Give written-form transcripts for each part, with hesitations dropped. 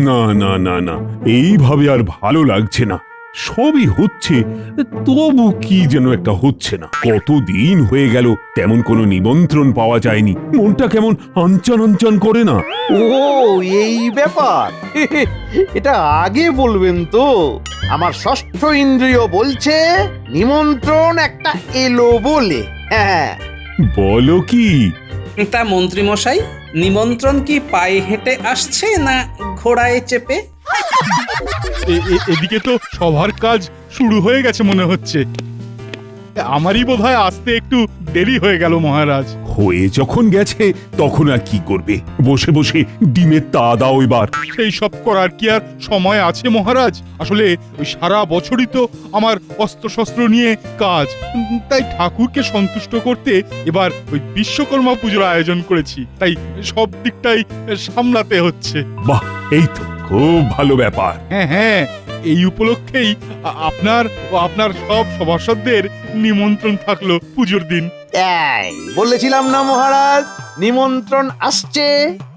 না না না না, এইভাবে আর ভালো লাগছে না। সবই হচ্ছে, তবু কি যেন একটা হচ্ছে না। কতদিন হয়ে গেল তেমন কোনো নিমন্ত্রণ পাওয়া যায়নি, মনটা কেমন আনচান আনচান করে না। ও এই ব্যাপার এটা আগে বলবেন তো। আমার ষষ্ঠ ইন্দ্রিয় বলছে নিমন্ত্রণ একটা এলো বলে। হ্যাঁ, বলো কি? তা মন্ত্রী মশাই, নিমন্ত্রণ কি পায়ে হেঁটে আসছে না ঘোড়ায় চেপে? এদিকে তো সবার কাজ শুরু হয়ে গেছে মনে হচ্ছে। আমারই বোধহয় আসতে একটু দেরি হয়ে গেল মহারাজ। হয়ে যখন গেছে তখন আর কি করবে? বসে বসে ডিমের তা দাও এবার। সেই সব করার কি আর সময় আছে মহারাজ? আসলে ওই সারা বছরই তো আমার অস্ত্রশস্ত্র নিয়ে কাজ, তাই ঠাকুরকে সন্তুষ্ট করতে এবার ওই বিশ্বকর্মা পুজোর আয়োজন করেছি, তাই সব দিকটাই সামলাতে হচ্ছে। বাহ, এই তো খুব ভালো ব্যাপার। হ্যাঁ হ্যাঁ, এই উপলক্ষেই আপনার ও আপনার সব সভাসদদের নিমন্ত্রণ থাকলো পুজোর দিন। এই বলেছিলাম না মহারাজ, নিমন্ত্রণ আসছে।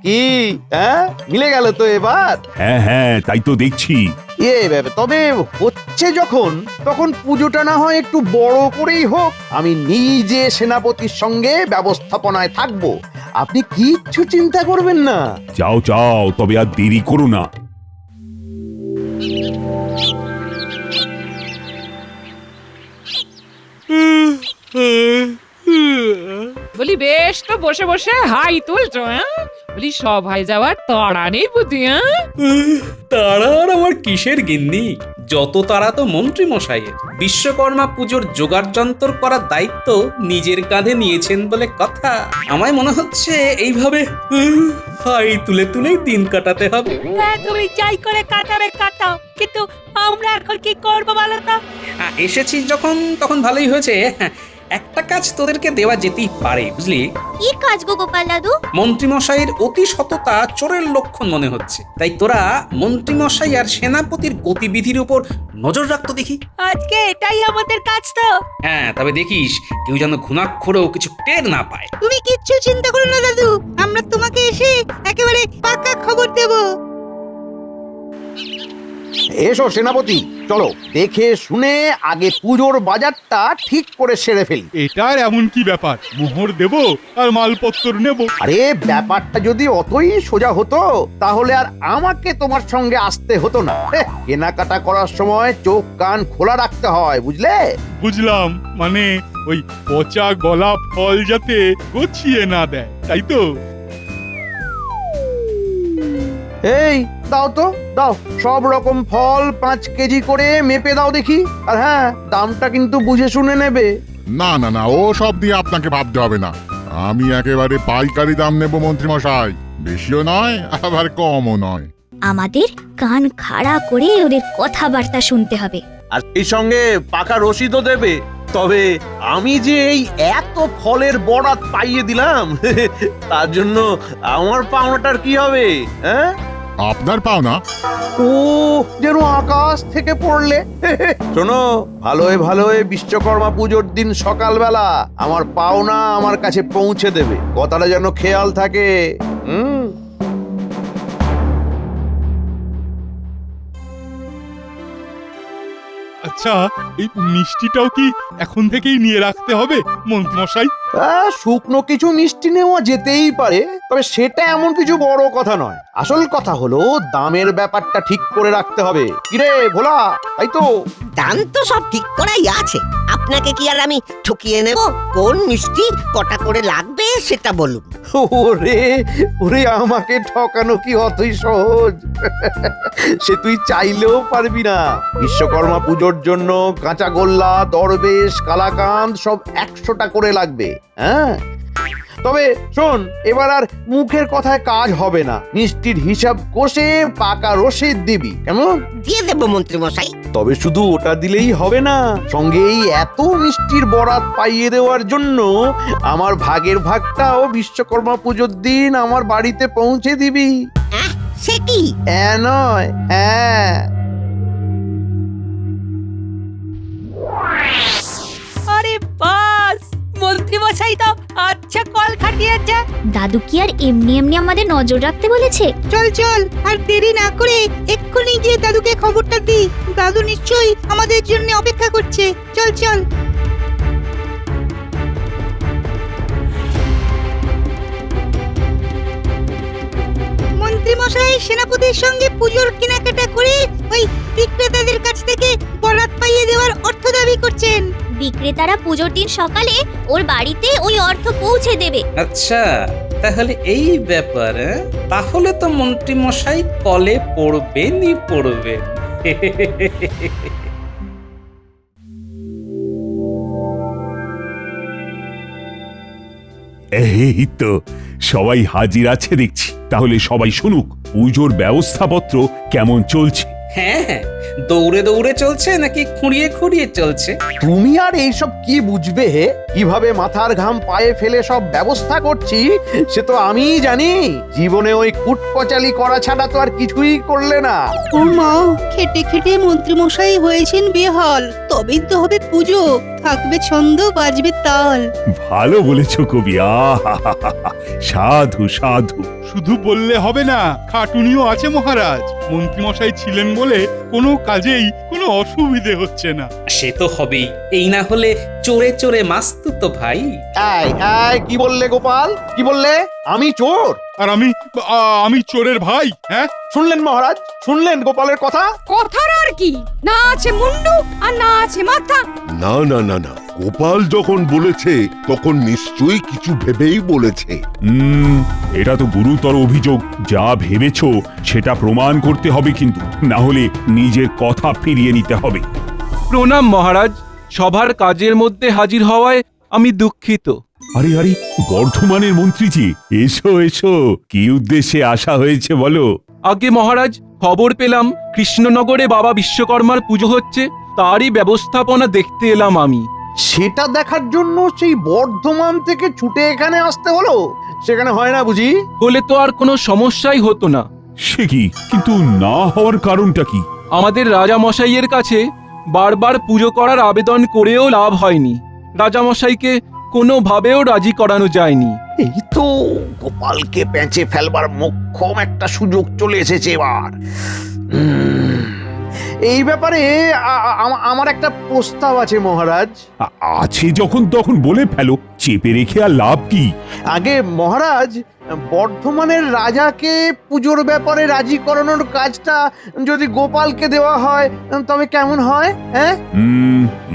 কি হ্যাঁ, মিলে গেল তো এবার। হ্যাঁ হ্যাঁ, তাই তো দেখছি। তবে হচ্ছে যখন, তখন পুজোটা না হয় একটু বড় করেই হোক। আমি নিজে সেনাপতির সঙ্গে ব্যবস্থাপনায় থাকবো, আপনি কিচ্ছু চিন্তা করবেন না। যাও যাও, তবে আর দেরি করো না। বলি বেশ তো বসে বসে হাই তুলছো, হ্যাঁ? বলি সভায় যাওয়ার তাড়া নেই বুদ্ধি, হ্যাঁ? তারা আর আমার কিসের গিন্নি, যত তারা তো মন্ত্রী মশাইয়ের। বিশ্বকর্মা পুজোর জোগাড় যন্ত্র করার দায়িত্ব নিজের কাঁধে নিয়েছেন বলে কথা। আমায় মনে হচ্ছে এইভাবে হাই তুলে তুলেই দিন কাটাতে হবে। তুমি যাই করে কাটাবে কাটাও, কিন্তু আমরা এখন কি করবো বলো তো? এসেছি যখন তখন ভালোই হয়েছে। একটা কাজ তোদেরকে দেওয়া যেতেই পারে, বুঝলি? কি কাজ গো গোপাল দাদু? মন্ত্রীমশাইয়ের অতি সততা চোরের লক্ষণ মনে হচ্ছে, তাই তোরা মন্ত্রীমশাই আর সেনাপতির গতিবিধির উপর নজর রাখতো দেখি। আজকে এটাই আমাদের কাজ তো। হ্যাঁ, তবে দেখিস কেউ যেন ঘুণাক্ষরেও কিছু টের না পায়। তুমি কিচ্ছু চিন্তা করো না দাদু, আমরা তোমাকে এসে একেবারে পাক্কা খবর দেব। এসো সেনাপতি, চলো দেখে শুনে আগে পুজোর বাজারটা ঠিক করে সেরে ফেলি। এটার এমন কি ব্যাপার? মোহর দেব আর মালপত্র নেব। আরে ব্যাপারটা যদি অতই সোজা হতো তাহলে আর আমাকে তোমার সঙ্গে আসতে হতো না। কেনাকাটা করার সময় চোখ কান খোলা রাখতে হয়, বুঝলে? বুঝলাম, মানে ওই পচা গলা ফল যাতে গছিয়ে না দেয়, তাই তো? এই দাও তো, দাও সব রকম ফল 5 কেজি করে মেপে দাও দেখি। আর হ্যাঁ, দামটা কিন্তু বুঝে শুনে নেবে। না না না, ও সব দিয়ে আপনাকে ভাবতে হবে না। আমি একেবারে পাইকারি দাম নেব মন্ত্রীমশাই, বেশিও নয় আবার কমও নয়। আমাদের কান খাড়া করে ওদের কথাবার্তা শুনতে হবে। আর এই সঙ্গে পাকা রসিদও দেবে। তবে আমি যে এই এত ফলের বরাত পাইয়ে দিলাম তার জন্য আমার পাওনাটার কি হবে? হ্যাঁ, আপনার পাওনা? ও যেন আকাশ থেকে পড়লে। শোনো, ভালোয় ভালোয় বিশ্বকর্মা পুজোর দিন সকালবেলা আমার পাওনা আমার কাছে পৌঁছে দেবে, কথাটা যেন খেয়াল থাকে। আচ্ছা, এই মিষ্টিটাও কি এখন থেকেই নিয়ে রাখতে হবে মন্ত্রীমশাই? শুকনো কিছু মিষ্টি নেওয়া যেতেই পারে, তবে সেটা এমন কিছু বড় কথা নয়। আসল কথা হলো দামের ব্যাপারটা ঠিক করে রাখতে হবে। কিরে ভোলা, তাই তো? দাম তো সব ঠিক করাই আছে, আপনাকে কি আর আমি ঠকিয়ে নেব? কোন মিষ্টি কটা করে লাগবে সেটা বলুন। ওরে ওরে, আমাকে ঠকানো কি অতই সহজ? সে তুই চাইলেও পারবি না। বিশ্বকর্মা পুজোর জন্য কাঁচা গোল্লা, দরবেশ, কালাকাঁদ সব 100টা করে লাগবে। হ্যাঁ, তবে শোন, এবার আর মুখের কথায় কাজ হবে না। মিষ্টির হিসাব কষে পাকা রসিদ দিবি, কেমন? দিয়ে দেব মন্ত্রী মশাই। তবে শুধু ওটা দিলেই হবে না, সঙ্গে এই এত মিষ্টির বরাত পাইয়ে দেওয়ার জন্য আমার ভাগের ভাগটাও বিশ্বকর্মা পুজোর দিন আমার বাড়িতে পৌঁছে দিবি। সে কি? নয়, হ্যাঁ। আরে বাস, মন্ত্রী মশাই তো আচ্ছা কল খাটিয়েছে। দাদু কি আর এমনি এমনি আমাদের নজর রাখতে বলেছে? চল চল আর দেরি না করে এক্ষুনি গিয়ে দাদুকে খবরটা দি। দাদু নিশ্চয়ই আমাদের জন্য অপেক্ষা করছে। চল চল। মন্ত্রী মশাই সেনাপতির সঙ্গে পুজোর কেনাকাটা করে ওই বিক্রেতাদের কাছ থেকে বরাত পাইয়ে দেওয়ার অর্থ দাবি করছেন। বিক্রেতারা পুজোর দিন সকালে ওর বাড়িতে ওই অর্থ পৌঁছে দেবে। আচ্ছা, তাহলে এই ব্যাপার, তাহলে তো মন্ত্রী মশাই কলে পড়বেনই পড়বেন। এই তো সবাই হাজির আছে দেখছি। তাহলে সবাই শুনুক পুজোর ব্যবস্থাপত্র কেমন চলছে। হ্যাঁ হ্যাঁ, দৌড়ে দৌড়ে চলছে নাকি খুঁড়িয়ে খুঁড়িয়ে চলছে? তুমি আর এইসব কি বুঝবে? কিভাবে মাথার ঘাম পায়ে ফেলে সব ব্যবস্থা করছি সে তো আমিই জানি। জীবনে ওই কুটকচালি করা ছাড়া তো আর কিছুই করলে না। ও মা, খেটে খেটে মন্ত্রী মশাই হয়েছেন বেহাল। তবেই তো হবে পুজো, থাকবে ছন্দ, বাজবে তাল। ভালো বলেছ কবি। সাধু সাধু। শুধু বললে হবে না, খাটুনিও আছে মহারাজ। মন্ত্রীমশাই ছিলেন বলে কোনো কাজেই কোনো অসুবিধে হচ্ছে না। সে তো হবেই, এই না হলে চোরে চোরে মাস্তু তো ভাই। এই এই কি বললে গোপাল? কি বললে? আমি চোর? আর আমি চোরের ভাই? হ্যাঁ, শুনলেন মহারাজ? শুনলেন গোপালের কথা? কথার আর কি, না আছে মুন্ডু আর না আছে মাথা। না না না না, গোপাল যখন বলেছে তখন নিশ্চয়ই কিছু ভেবেই বলেছে। এটা তো গুরুতর অভিযোগ। যা ভেবেছো সেটা প্রমাণ করতে হবে, কিন্তু না হলে নিজের কথা ফিরিয়ে নিতে হবে। প্রণাম মহারাজ, সভার কাজের মধ্যে হাজির হওয়ায় আমি দুঃখিত। আরে আরে, বর্ধমানের মন্ত্রীজি, এসো এসো। কি উদ্দেশ্যে আসা হয়েছে বলো? আগে মহারাজ, খবর পেলাম কৃষ্ণনগরে বাবা বিশ্বকর্মার পুজো হচ্ছে, তারই ব্যবস্থাপনা দেখতে এলাম আমি। সেটা দেখার জন্য সেই বর্ধমান থেকে ছুটে এখানে আসতে হলো? সেখানে হয় না বুঝি? হলে তো আর কোনো সমস্যাই হতো না। সে কি, কিন্তু না হওয়ার কারণটা কি? আমাদের রাজামশাইয়ের কাছে বারবার পুজো করার আবেদন করেও লাভ হয়নি। রাজামশাইকে কোনোভাবেও রাজি করানো যায়নি। এই তো গোপালকে পেঁচে ফেলবার মোক্ষম একটা সুযোগ চলে এসেছে এবার। এই ব্যাপারে আমার একটা প্রস্তাব আছে মহারাজ। আছে যখন তখন বলে ফেলো, চেপে রেখে আর লাভ কি? আগে মহারাজ, বর্ধমানের রাজাকে পুজোর ব্যাপারে রাজি করানোর কাজটা যদি গোপালকে দেওয়া হয় তবে কেমন হয়? হ্যাঁ,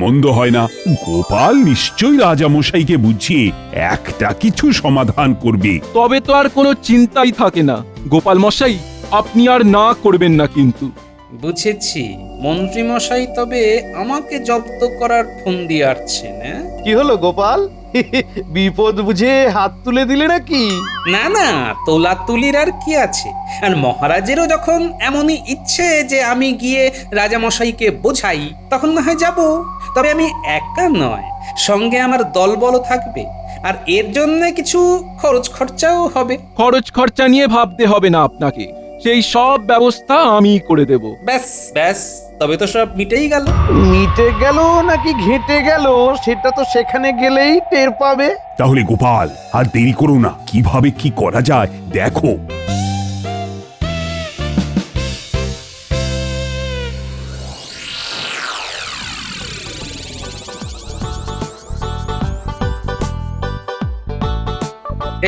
মন্দ হয় না। গোপাল নিশ্চয়ই রাজামশাইকে বুঝিয়ে একটা কিছু সমাধান করবে। তবে তো আর কোনো চিন্তাই থাকে না। গোপাল মশাই, আপনি আর না করবেন না কিন্তু। বুঝেছি, মন্ত্রী মশাই তবে আমাকে জব্দ করার ফন্দি আটছেন। কি হলো গোপাল? বিপদ বুঝে হাত তুলে দিলে নাকি? না না, তোলা তুলির আর কি আছে। আর মহারাজেরও যখন এমনই ইচ্ছে যে আমি গিয়ে রাজামশাইকে বোঝাই, তখন না হয় যাব। তবে আমি একা নয়, সঙ্গে আমার দলবলও থাকবে, আর এর জন্য কিছু খরচ খরচাও হবে। খরচ খরচা নিয়ে ভাবতে হবে না আপনাকে, সেই সব ব্যবস্থা আমি করে দেব। ব্যাস ব্যাস, তবে তো সব মিটেই গেল। মিটে গেল নাকি ঘেঁটে গেল সেটা তো সেখানে গেলেই টের পাবে। তাহলে গোপাল, আর দেরি করো না, কিভাবে কি করা যায় দেখো।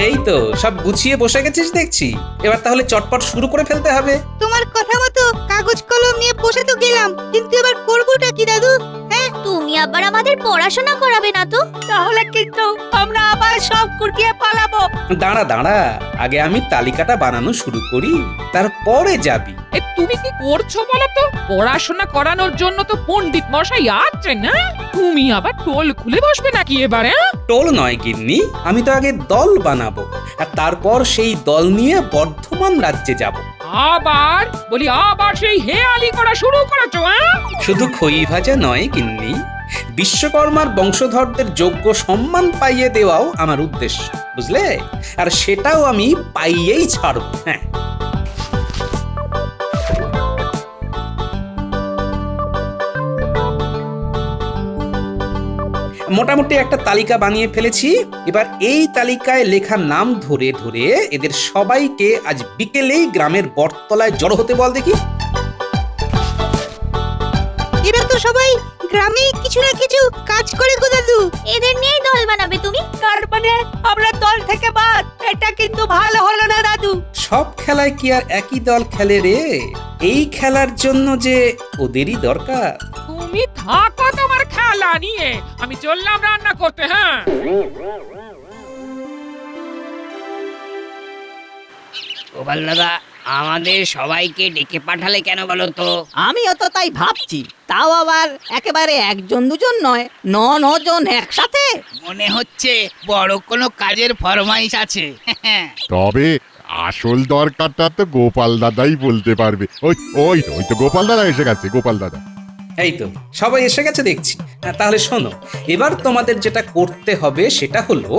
এই তো সব গুছিয়ে বসে গেছিস দেখছি। এবার তাহলে চটপট শুরু করে ফেলতে হবে। তোমার কথা মতো কাগজ কলম নিয়ে বসে তো গেলাম, কিন্তু এবার করবোটা কি দাদু? হ্যাঁ, তুমি আবার আমাদের পড়াশোনা করাবে না তো? তাহলে কিন্তু আমরা আবার সব কুটিয়ে পালাবো। দাঁড়া দাঁড়া, আগে আমি তালিকাটা বানানো শুরু করি, তারপরে যাবি। তুমি কি করছো বলো তো? পড়াশোনা করানোর জন্য তো পণ্ডিত মশাই আছেন না? তুমি আবার টোল খুলে বসবে নাকি এবারে? টোল নয় গিন্নি, আমি তো আগে দল বানাবো, আর তারপর সেই দল নিয়ে বর্ধমান রাজ্যে যাব। আবার সেই হেয়ালি করা শুরু করেছো? শুধু খই ভাজা নয় গিন্নি, বিশ্বকর্মার বংশধরদের যোগ্য সম্মান পাইয়ে দেওয়াও আমার উদ্দেশ্য, বুঝলে? আর সেটাও আমি পাইয়েই ছাড়ব। হ্যাঁ, মোটামুটি একটা তালিকা বানিয়ে ফেলেছি। এবার এই তালিকায় লেখা নাম ধরে ধরে এদের সবাইকে আজ বিকেলেই গ্রামের বটতলায় জড়ো হতে বল দেখি। এরা তো সবাই গ্রামে কিছু না কিছু কাজ করে গো দাদু। এদের নিয়েই দল বানাবে তুমি? তার মানে আমরা দল থেকে বাদ, এটা কিন্তু ভালো হলো না দাদু। সব খেলায় কি আর একই দল খেলে রে? এই খেলার জন্য যে ওদেরই দরকার। তুমি থাকো তোমার খেলা নিয়ে, আমি চললাম রান্না করতে। হ্যাঁ, গোপাল দাদা, আমাদের সবাইকে ডেকে পাঠালে কেন বলো তো? আমিও তো তাই ভাবছি, তাও আবার একেবারে একজন দুজন নয়, নজন একসাথে। মনে হচ্ছে বড় কোনো কাজের ফরমাইশ আছে। তবে আসল দরকারটা তো গোপাল দাদাই বলতে পারবে। ওই ওই ওই তো গোপাল দাদা এসে গেছে, গোপাল দাদা। এই তো সবাই এসে গেছে দেখছি। তাহলে শোনো, এবার তোমাদের যেটা করতে হবে সেটা হলো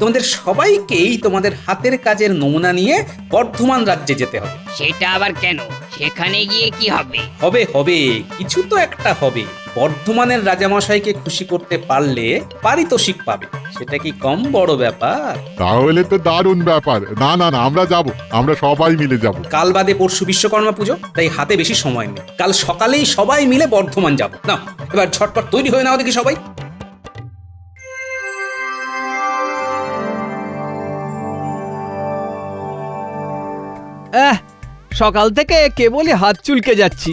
তোমাদের সবাইকেই তোমাদের হাতের কাজের নমুনা নিয়ে বর্ধমান রাজ্যে যেতে হবে। সেটা আবার কেন? সেখানে গিয়ে কি হবে? হবে হবে, কিছু তো একটা হবে। বর্ধমানের রাজামশাইকে খুশি করতে পারলে পারিতোষিক পাবে। সেটা কি কম বড় ব্যাপার? তাহলে তো দারুণ ব্যাপার। না না না, আমরা যাব, আমরা সবাই মিলে যাব। কাল বাদে পরশু বিশ্বকর্মা পুজো, তাই হাতে বেশি সময় নেই। কাল সকালেই সবাই মিলে বর্ধমান যাব। না, এবার ঝটপট তৈরি হয়ে নাও দেখি সবাই। সকাল থেকে কেবলই হাত চুলকে যাচ্ছি।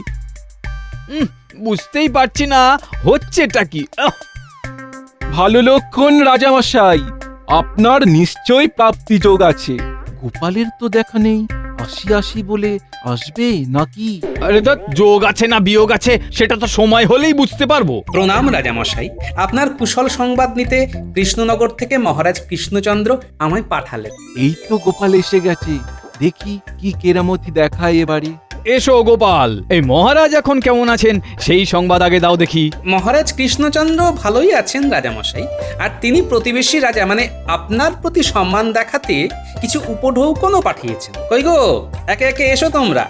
বুঝতেই পারছি না হচ্ছেটা কি। ভালো লক্ষণ রাজামশাই, আপনার নিশ্চয়ই প্রাপ্তি যোগ আছে। গোপালের তো দেখা নেই, আসি বলে আসবে নাকি? আরে তো যোগ আছে না বিয়োগ আছে সেটা তো সময় হলেই বুঝতে পারবো। প্রণাম রাজামশাই, আপনার কুশল সংবাদ নিতে কৃষ্ণনগর থেকে মহারাজ কৃষ্ণচন্দ্র আমায় পাঠালেন। এই তো গোপাল এসে গেছে, দেখি কি কেরামতি দেখায় এবারে। এসো গোপাল, এই মহারাজ এখন কেমন আছেন সেই সংবাদ আগে দাও দেখি। মহারাজ কৃষ্ণচন্দ্র ভালোই আছেন রাজামশাই, আর তিনি প্রতিবেশী রাজা মানে আপনার প্রতি সম্মান দেখাতে কিছু উপঢৌকনও পাঠিয়েছেন। কই গো, একে একে এসো তোমরা।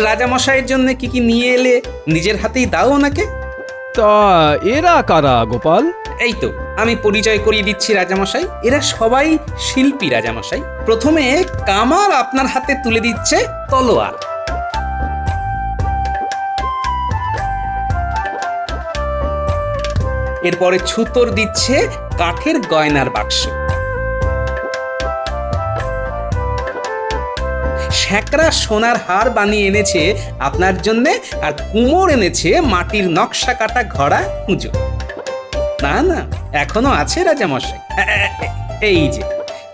রাজামশাইয়ের জন্য কি কি নিয়ে এলে নিজের হাতেই দাও ওনাকে। তা এরা কারা গোপাল? এই তো আমি পরিচয় করিয়ে দিচ্ছি রাজামশাই, এরা সবাই শিল্পী রাজামশাই। প্রথমে কামার আপনার হাতে তুলে দিচ্ছে তলোয়ার, এরপরে ছুতোর দিচ্ছে কাঠের গয়নার বাক্স, শ্যাকরা সোনার হার বানিয়ে এনেছে আপনার জন্যে, আর কুমোর এনেছে মাটির নকশা কাটা ঘোড়া পুজো। না না, এখনো আছে রাজামশাই। এই যে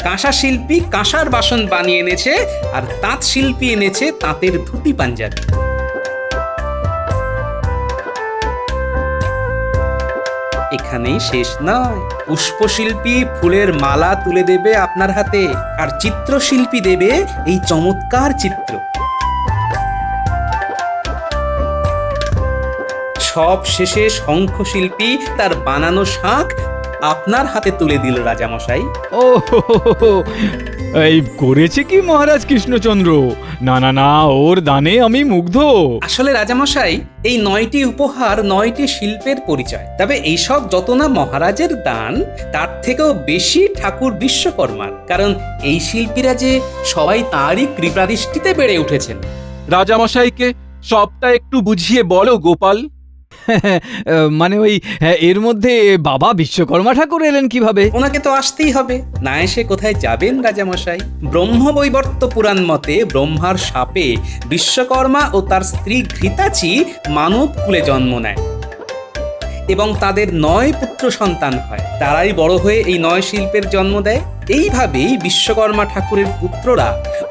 কাঁসা শিল্পী কাঁসার বাসন বানিয়ে এনেছে, আর তাঁত শিল্পী এনেছে তাঁতের ধুতি পাঞ্জাবি। এখানেই শেষ নয়, পুষ্পশিল্পী ফুলের মালা তুলে দেবে আপনার হাতে, আর চিত্রশিল্পী দেবে এই চমৎকার চিত্র। সব শেষে শঙ্খশিল্পী তার বানানো শাঁখ আপনার হাতে তুলে দিল রাজামশাই। ও এই করেছে কি মহারাজ কৃষ্ণচন্দ্র? না না না, ওর দানে আমি মুগ্ধ। আসলে রাজামশাই, এই 9টি উপহার 9টি শিল্পের পরিচয়। তবে এইসব যত না মহারাজের দান, তার থেকেও বেশি ঠাকুর বিশ্বকর্মার, কারণ এই শিল্পীরা যে সবাই তাঁরই কৃপাদৃষ্টিতে বেড়ে উঠেছেন। রাজামশাইকে সবটা একটু বুঝিয়ে বলো গোপাল। মানে ওই এর মধ্যে বাবা বিশ্বকর্মা ঠাকুর এলেন কিভাবে? ওনাকে তো আসতেই হবে, না এসে কোথায় যাবেন রাজামশাই? ব্রহ্মবৈবর্ত পুরাণ মতে ব্রহ্মার শাপে বিশ্বকর্মা ও তার স্ত্রী ঘৃতাচি মানব কুলে জন্ম নেয় এবং তাদের 9 পুত্র সন্তান হয়। তারাই বড় হয়ে এই 9 শিল্পের জন্ম দেয়। এইভাবেই বিশ্বকর্মা ঠাকুরের পুত্ররা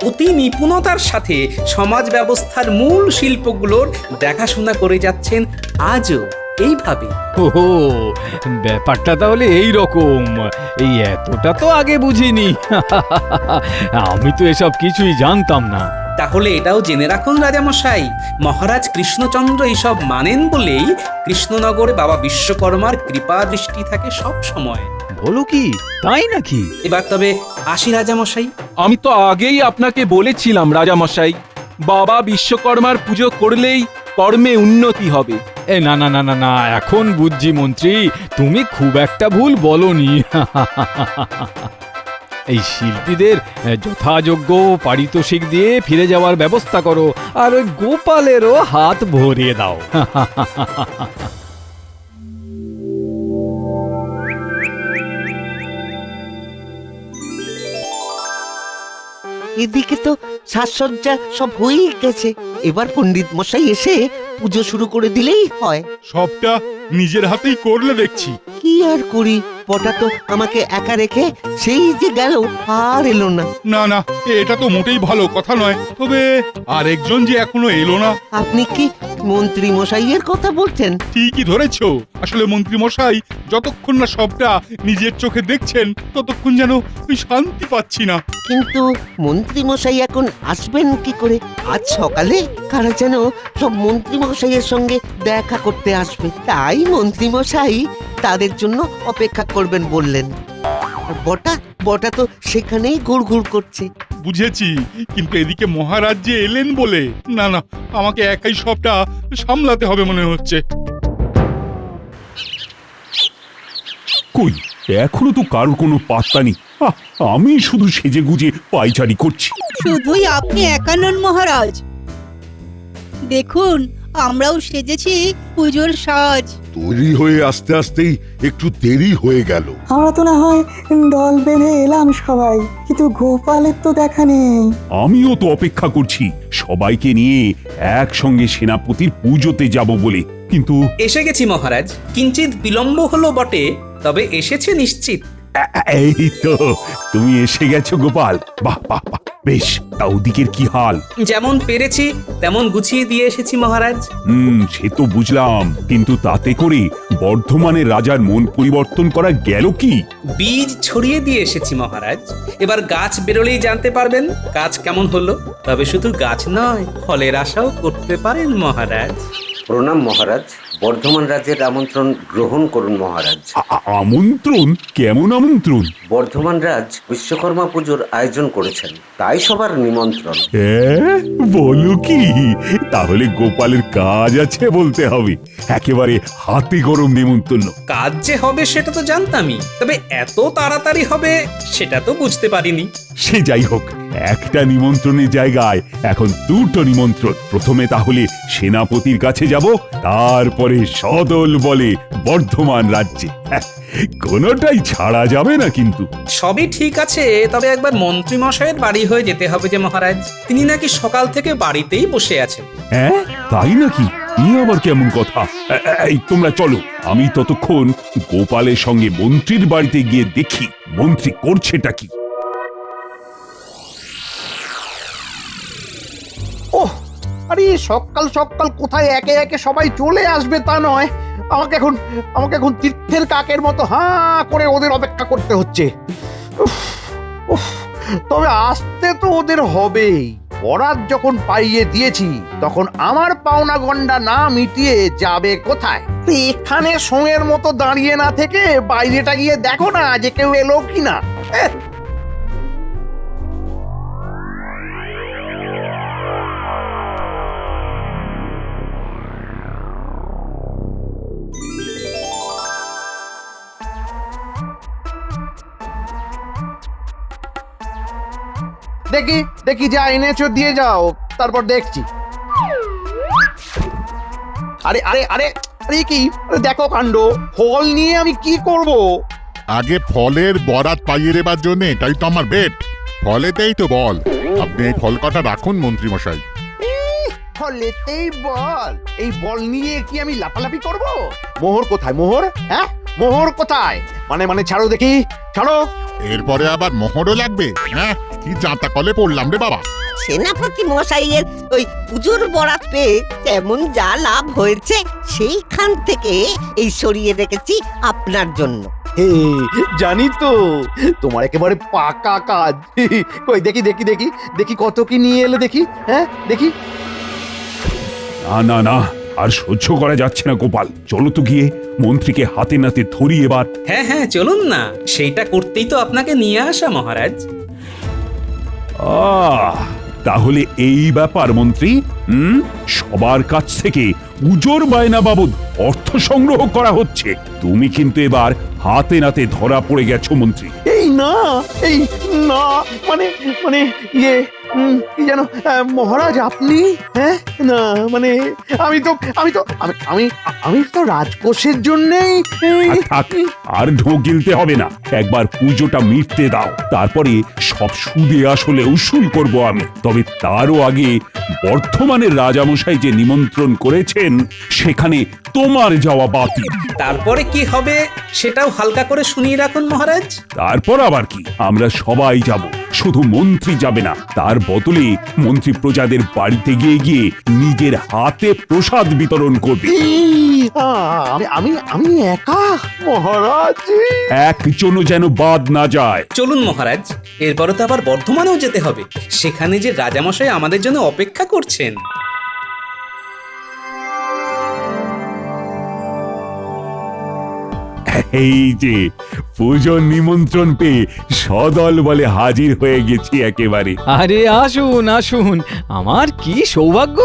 অতি নিপুণতার সাথে সমাজ ব্যবস্থার মূল শিল্পগুলোর দেখাশোনা করে যাচ্ছেন আজও এইভাবে। ওহো, ব্যাপারটা তাহলে এই রকম। এই এতটা তো আগে বুঝিনি। আমি তো এসব কিছুই জানতাম না। তাহলে এটাও জেনে রাখুন রাজামশাই, মহারাজ কৃষ্ণচন্দ্র এইসব মানেন বলেই কৃষ্ণনগরে বাবা বিশ্বকর্মার কৃপা দৃষ্টি থাকে সব সময়। বলো কি, তাই নাকি? এবার তবে আসি রাজামশাই। আমি তো আগেই আপনাকে বলেছিলাম রাজামশাই, বাবা বিশ্বকর্মার পুজো করলেই কর্মে উন্নতি হবে। এ না না না না না, এখন বুঝছি মন্ত্রী, তুমি খুব একটা ভুল বলনি। এই শিল্পীদের যথাযোগ্য পারিতোষিক দিয়ে ফিরে যাওয়ার ব্যবস্থা করো, আর ওই গোপালেরও হাত ভরিয়ে দাও। এদিকে তো সাজসজ্জা সব হয়েই গেছে, এবার পণ্ডিত মশাই এসে পুজো শুরু করে দিলেই হয়। সবটা নিজের হাতেই করলে দেখছি। কি আর করি, পটা তো আমাকে একা রেখে সেই যে গেল, আর এলো না। না না, এটা তো মোটেই ভালো কথা নয়। তবে আরেকজন যে এখনো এলো না। আপনি কি মন্ত্রী মশাইয়ের কথা বলছেন? ঠিকই ধরেছো। আসলে মন্ত্রী মশাই যতক্ষণ না সবটা নিজের চোখে দেখছেন ততক্ষণ যেন ওই শান্তি পাচ্ছি না। কিন্তু মন্ত্রী মশাই এখন আসবেন কি করে? আজ সকালে কারা যেন সব মন্ত্রী মশাইয়ের সঙ্গে দেখা করতে আসবে, তাই মন্ত্রী মশাই তাদের জন্য অপেক্ষা করবেন বললেন। আর বটা তো সেখানেই ঘুরঘুর করছে। বুঝেছি, কিন্তু এদিকে মহারাজ যে এলেন বলে, না না, আমাকে একাই সবটা সামলাতে হবে মনে হচ্ছে। কই এখনো তো কারোর কোনো পাত্তা নেই। আমি শুধু সেজে গুজে পাইচারি করছি। শুধুই আপনি একা নন মহারাজ, দেখুন আমরাও সেজেছি পুজোর সাজ। তৈরি হয়ে আসতে আসতেই একটু দেরি হয়ে গেল। আমরা তো না হয় দল বেঁধে এলাম সবাই, কিন্তু গোপালের তো দেখা নেই। আমিও তো অপেক্ষা করছি সবাইকে নিয়ে একসঙ্গে সেনাপতির পুজোতে যাব বলে, কিন্তু এসে গেছি মহারাজ, কিঞ্চিত বিলম্ব হলো বটে, তবে এসেছে নিশ্চিত। এই তো তুমি এসে গেছো গোপাল। বাহ বাহ বাহ, বেশ। তা ওদিকের কি হাল? যেমন পেরেছি তেমন গুছিয়ে দিয়ে এসেছি মহারাজ। সে তো বুঝলাম, কিন্তু তাতে করে বর্ধমানের রাজার মন পরিবর্তন করা গেল কি? বীজ ছড়িয়ে দিয়ে এসেছি মহারাজ, এবার গাছ বেরোলেই জানতে পারবেন কাজ কেমন হলো। তবে শুধু গাছ নয়, ফলের আশাও করতে পারেন মহারাজ। প্রণাম মহারাজ, বর্ধমান রাজ্যের আমন্ত্রণ গ্রহণ করুন মহারাজ। আমন্ত্রণ? কেমন আমন্ত্রণ? বর্ধমান রাজ বিশ্বকর্মা পুজোর আয়োজন করেছেন, তাই সবার নিমন্ত্রণ। বলো কি? তাহলে গোপালের কাজ আছে বলতে হবে। একেবারে হাতে গরম নেমন্তন্ন। কাজ যে হবে সেটা তো জানতামই, তবে এত তাড়াতাড়ি হবে সেটা তো বুঝতে পারিনি। সে যাই হোক, একটা নিমন্ত্রণের জায়গায় এখন দুটো নিমন্ত্রণ। প্রথমে তাহলে সেনাপতির কাছে যাব, তারপরে সদল বলে বর্ধমান রাজ্যে। কোনোটাই ছাড়া যাবে না কিন্তু। সবই ঠিক আছে, তবে একবার মন্ত্রী মশাইয়ের বাড়ি হয়ে যেতে হবে যে মহারাজ। তিনি নাকি সকাল থেকে বাড়িতেই বসে আছেন। হ্যাঁ তাই নাকি? ই আবার কেমন কথা? এই তোমরা চলো, আমি ততক্ষণ গোপালের সঙ্গে মন্ত্রীর বাড়িতে গিয়ে দেখি মন্ত্রী করছেটা কি। ওহ, আরে সকাল সকাল কোথায় একে একে সবাই চলে আসবে তা নয়, আমাকে এখন তীর্থের কাকের মতো হাঁ করে ওদের অপেক্ষা করতে হচ্ছে। উফ, উফ, তবে আসতে তো ওদের হবেই। বরাত যখন পাইয়ে দিয়েছি তখন আমার পাওনা গন্ডা না মিটিয়ে যাবে কোথায়? এখানে সময়ের মতো দাঁড়িয়ে না থেকে বাইরেটা গিয়ে দেখো না যে কেউ এলো কিনা। দেখি দেখি যা এনেছো দিয়ে যাও, তারপর দেখছি। আরে আরে আরে আরে কি দেখো কাণ্ড, ফল নিয়ে আমি কি করব? আগে ফলের বরাত পাইয়ে দেবার জন্য এটাই তো আমার বেট। ফলেতেই তো বল। আপনি এই ফল কটা রাখুন মন্ত্রী মশাই। ফলেতেই বল? এই বল নিয়ে কি আমি লাফালাফি করব? মোহর কোথায়? মোহর? হ্যাঁ, মোহর কোথায়? মানে ছাড়ো দেখি, ছাড়ো। এরপরে আবার মোহরও লাগবে? হ্যাঁ, কি জাঁতা কলে পড়লাম রে বাবা। সেনাপতি মশাইয়ের ওই পুজোর বরাত পেয়ে তেমন যা লাভ হয়েছে, সেইখান থেকে এই সরিয়ে রেখেছি আপনার জন্য। জানি তো, তোমার একেবারে পাকা কাজ। কই দেখি দেখি দেখি দেখি কত কি নিয়ে এলে দেখি। হ্যাঁ দেখি। না না না, আর সহ্য করা যাচ্ছে না গোপাল। চলো তো গিয়ে মন্ত্রীকে হাতে নাতে ধরি এবার। হ্যাঁ হ্যাঁ চলুন না, সেইটা করতেই তো আপনাকে নিয়ে আসা মহারাজ। তাহলে এই ব্যাপার মন্ত্রী, সবার কাছ থেকে পুজোর বায়না বাবদ অর্থ সংগ্রহ করা হচ্ছে। তুমি কিন্তু এবার হাতে নাতে ধরা পড়ে গেছো মন্ত্রী। এই না মানে মানে ইয়ে কি যেন মহারাজ আপনি, হ্যাঁ না মানে আমি তো রাজকোষের জন্যেই থাক, আর ঢোক গিলতে হবে না। একবার পুজোটা মিটতে দাও, তারপরে সব সুদে আসলে উসুল করব আমি। তবে তারও আগে বর্ধমানের রাজামশাই যে নিমন্ত্রণ করেছেন সেখানে তোমার যাওয়া বাতিল। তারপরে কি হবে সেটাও হালকা করে শুনিয়ে রাখুন মহারাজ। তারপর আবার কি, আমরা সবাই যাব, শুধু মন্ত্রী যাবে না। তার বদলে মন্ত্রী প্রজাদের বাড়িতে গিয়ে গিয়ে নিজের হাতে প্রসাদ বিতরণ করবে। আমি একা মহারাজ? একজনও যেন বাদ না যায়। চলুন মহারাজ, এরপরে তো আবার বর্ধমানেও যেতে হবে। সেখানে যে রাজামশাই আমাদের জন্য অপেক্ষা করছেন। এই যে পুজোর নিমন্ত্রণ পেয়ে সদল বলে হাজির হয়ে গেছি একেবারে। আরে আসুন আসুন, আমার কি সৌভাগ্য।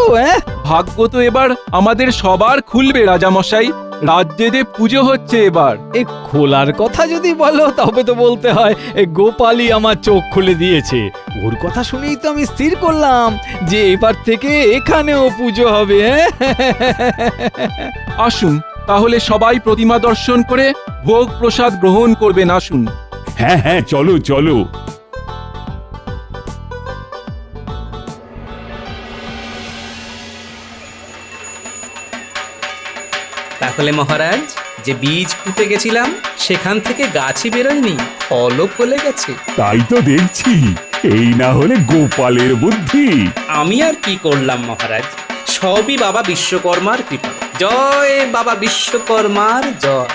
ভাগ্য তো এবার আমাদের সবার খুলবে রাজামশাই। রাজ্যে পুজো হচ্ছে এবার। এই খোলার কথা যদি বলো তবে তো বলতে হয় গোপালই আমার চোখ খুলে দিয়েছে। ওর কথা শুনেই তো আমি স্থির করলাম যে এবার থেকে এখানেও পুজো হবে। আসুন তাহলে সবাই প্রতিমা দর্শন করে ভোগ প্রসাদ গ্রহণ করবেন। আসুন। হ্যাঁ হ্যাঁ, চলো চলো। তাহলে মহারাজ, যে বীজ পুঁতে গেছিলাম সেখান থেকে গাছই বেরোয়নি, ফলও ফলে গেছে। তাই তো দেখছি, এই না হলে গোপালের বুদ্ধি। আমি আর কি করলাম মহারাজ, সবই বাবা বিশ্বকর্মার কৃপা। জয় বাবা বিশ্বকর্মার জয়।